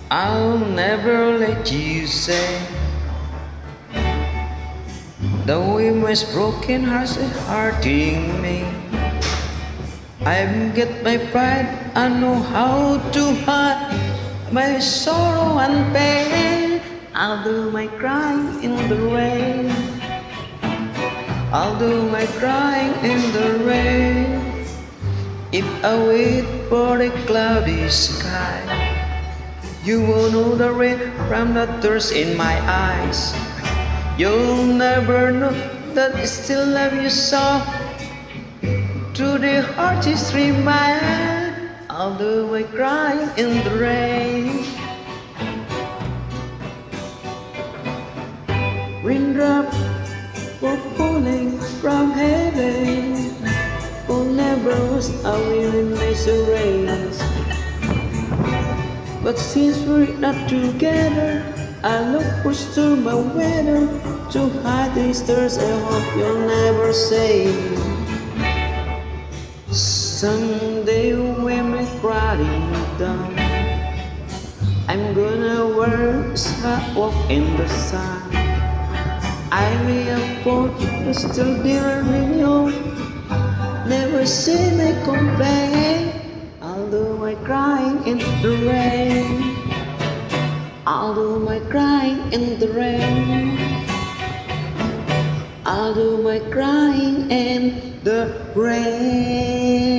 I'll never let you say, though it was broken hearts are hurting me. I've got my pride, I know how to hide my sorrow and pain. I'll do my crying in the rain. I'll do my crying in the rain. If I wait for a cloudy sky, you will know the rain from the thirst in my eyes. You'll never know that I still love you so. Through the hardest remind, I'll do my crying in the rain. Raindrops were falling from heaven, will never wash away when they rains. But since we're not together, I look for storm my weather to hide these tears. I hope you'll never say. Someday when my crying down, I'm gonna wear a smart walk in the sun. I may afford to still dear in you. Never say me complain. I'll do my crying in the rain. I'll do my crying in the rain. I'll do my crying in the rain.